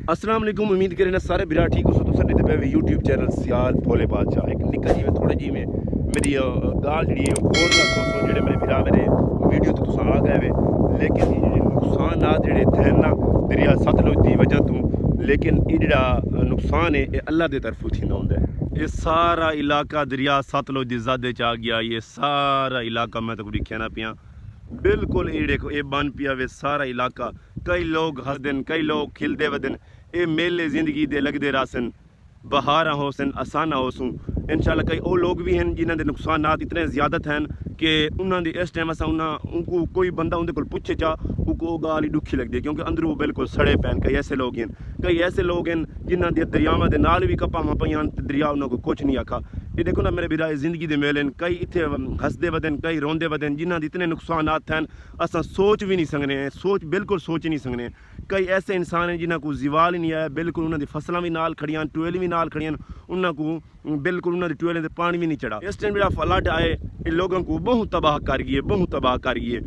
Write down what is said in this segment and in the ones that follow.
अस्सलाम वालेकुम। उम्मीद करें सारे बिरा ठीक हो सो तुम दिते पे यूट्यूब चैनल सियाल भोले बादशाह एक निक्का जी में थोड़े जी में मेरी गाल जी और ना सोचो जेडे मेरे बिरा मेरे वीडियो तो तुम आ गए वे लेकिन ये नुकसान आ जेडे थे ना दरिया सतलुज की वजह तो लेकिन ये जड़ा नुकसान है ये अल्लाह की तरफों थींदा हुंदा है। ये सारा इलाका दरिया सतलुज की ज़द च आ गया। ये सारा इलाका मैं तो दिखिया ना पिया बिल्कुल ये देखो ये बन पिया वे सारा इलाका। कई लोग हसदन कई लोग खिलते वदन ये मेले जिंदगी दे लगते रासन बहारा हो सन आसाना हो सूँ इंशाल्लाह। कई वो लोग भी हैं जिन्होंने नुकसान इतने ज़्यादा हैं कि उन्होंने इस टाइम असा उनको कोई बंदा उनके को पूछे चा उनको गाल ही दुखी लगती है क्योंकि अंदर वो बिल्कुल सड़े पैन। कई ऐसे लोग हैं जिन्होंने दरियावां दे नाल भी कपावां पईयां दरिया उन्होंने कुछ नहीं आखा। ये देखो ना मेरे बिरा जिंदगी दे मेले कई इतने हसदे वदन कई रोंदे वदन जिन्होंने इतने नुकसान हैं असा सोच भी नहीं सकने हैं। सोच बिल्कुल सोच नहीं सकने। कई ऐसे इंसान हैं जिन्होंने को जीवाल ही नहीं आया बिल्कुल उन्होंने फसलें भी नाल खड़ियां ट्यूबवेल भी नाल खड़ियां उन्होंने बिल्कुल उन्होंने ट्यूबवेल से पानी भी नहीं चढ़ा। इस टाइम जो फ्लड आए ये लोगों को बहुत तबाह कर गई है बहुत तबाह कर गई है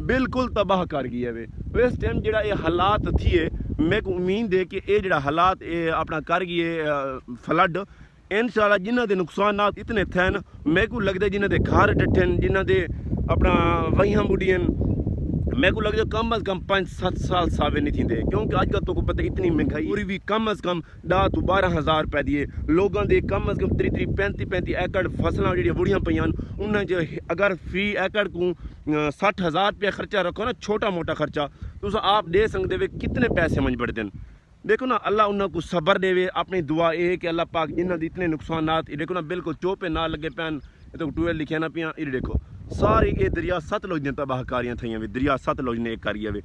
बिल्कुल तबाह कर गई है। वे इस टाइम जो ये हालात थी है मैं को उम्मीद है कि ये जड़ा हालात ये अपना कर गई है फ्लड इंशाल्लाह जिन्हों के नुकसान इतने थे मैं को लगता है जिन्हों के घर डठन जिन्हों के अपना वहियां बुढ़ियन मैं को लगता कम अज़ कम 5-7 साल सावे नहीं थी क्योंकि अजकल तो को पता इतनी महंगाई पूरी भी कम अज़ कम 10 to 12 हज़ार रुपए दिए लोगों के कम अज़ कम 35 एकड़ फसलों जी बुढ़ियां पईयां उन्हें अगर फी एकड़ को 60,000 रुपया खर्चा रखो ना छोटा मोटा खर्चा तो आप दे सकते वे कितने पैसे मंज बढ़ते हैं। देखो ना अल्लाह उन्होंने सबर देवे। अपनी दुआ ये कि अल्लाह पाक जिन्होंने इतने नुकसान देखो ना बिल्कुल चोपे ना लगे पैन तो ट्यूबवेल लिखे ना पिया ये देखो सारी ये दरिया सतलुज ने तबाहकारियां थी वे दरिया सतलुज ने एक करी वे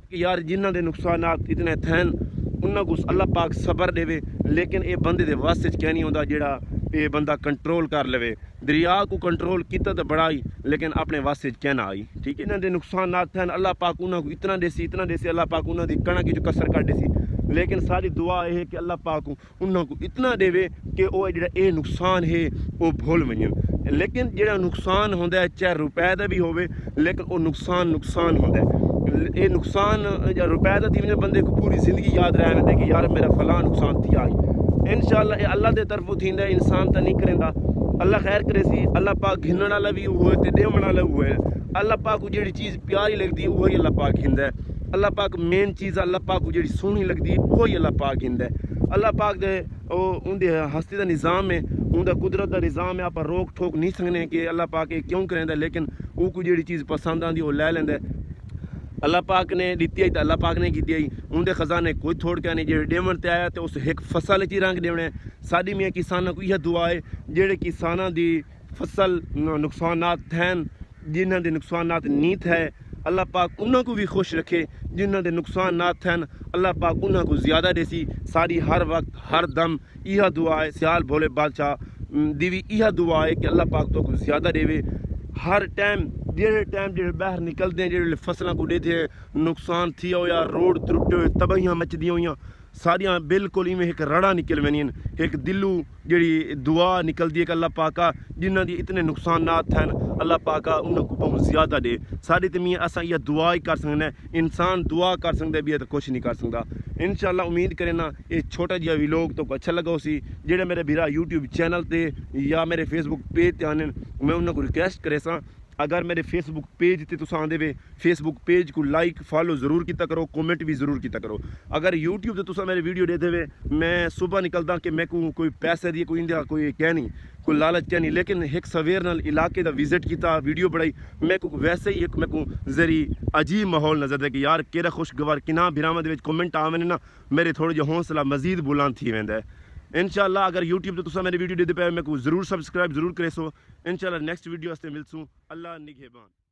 कि यार जिन्हों के नुकसान इतने थे उन्होंने अल्लाह पाक सबर देवे लेकिन ये बंदे के वस क्या नहीं होता जोड़ा ये बंदा कंट्रोल कर लवे। दरिया को कंट्रोल किया तो बड़ा ही लेकिन अपने वस क्या ना आई ठीक है। इन्हों के नुकसान थे अल्लाह पाक उन्होंने इतना देसी अल्लाह पाक उन्होंने कणक जो कसर कर सी लेकिन सारी दुआ है कि अल्लाह पाक उन्होंने इतना देवे कि वो जो ये नुकसान है वो भूल वजन। लेकिन जो नुकसान होंदा है चाहे रुपए का भी होवे लेकिन वो नुकसान होंदा है। ये नुकसान रुपए का थी वजह बंदे को पूरी जिंदगी याद रह वेंदे कि यार मेरा फलां नुकसान थी आई। इंशाल्लाह ये अल्लाह के तरफों थींदा इंसान तो नहीं करेंदा अल्लाह खैर करे सी। अल्लाह पाक घिनण वाला भी हुए तो देवण वाला हुए अल्लाह पाक को जी चीज़ प्यारी लगती है वही अल्लाह पाक हिंदा है। अल्लाह पाक मेन चीज़ अल्लाह पाक को जी सोहनी लगती है वही अल्लाह पाक हिंदा है। अल्लाह पाक दे उनके हस्ती का निज़ाम है उनका कुदरत का निज़ाम है आप रोक ठोक नहीं सकने कि अल्लाह पाक ये क्यों करेंदा लेकिन वो को जी चीज़ पसंद आती वो लै लेंदा। अल्लाह पाक ने दी आई तो अल्लाह पाक ने की आई उनके खजाने कोई थोड़ क्या नहीं जो डेवन ते आया तो उस एक फसल च रंग देने। साड़ी मियाँ किसानों को यह दुआ है जेडे किसानों की फसल नुकसान हैं जिन्हों के नुकसान नहीं थे अल्लाह पाक उन्हों को भी खुश रखे जिन्हों के नुकसान हैं अल्लाह पाक उन्हों को ज़्यादा देसी। सारी हर वक्त हर दम यह दुआ है सियाल भोले बादशाह दी भी यह दुआ है कि अल्लाह पाक तो कुछ ज़्यादा देवे हर टाइम जो बाहर निकलते हैं जो फसलों को देते नुकसान थी हो या रोड त्रुटे हुए तबाहियां मचदी हुई सारियां बिल्कुल इवें एक रड़ा निकल वनियन एक दिलू जी दुआ निकलती है कि अल्लाह पाका जिन्हों की इतने नुकसान हैं अल्लाह पाका उन्होंने बहुत ज़्यादा दे। साड़ी तो मियाँ असा यह दुआ ही कर सकते इंसान दुआ कर सकते भी है तो कुछ नहीं कर सकता। इंशाल्लाह उम्मीद करें ना ये छोटा जिहा भी लोग तो अच्छा लगा उसी जेडे मेरे भीरा यूट्यूब चैनल पर या मेरे फेसबुक पेज पर आने मैं उन्होंने रिक्वेस्ट करे सा अगर मेरे फेसबुक पेज ते तुस आंदे वे फेसबुक पेज को लाइक फॉलो ज़रूर किया करो कमेंट भी ज़रूर किया करो। अगर यूट्यूब ते तुस मेरे वीडियो देते वे मैं सुबह निकलदा कि मैं को कोई पैसे दिए कोई इंदा कोई क्या नहीं कोई लालच क्या नहीं लेकिन एक सवेर नाल इलाके का विजिट किया वीडियो बनाई मैं को वैसे ही एक मैं को जरी अजीब माहौल नजर है कि यार केड़ा खुशगवार किना बिरावां दे विच कमेंट आवे ना मेरे थोड़ा जो हौसला मजीद बुलंद थी वेंदा है। इंशाल्लाह अगर यूट्यूब तो तुसा मेरी वीडियो देते पे मैं को ज़रूर सब्सक्राइब ज़रूर करे सो। इंशाल्लाह नेक्स्ट वीडियो वास्ते मिलसूँ। अल्लाह निगहबान।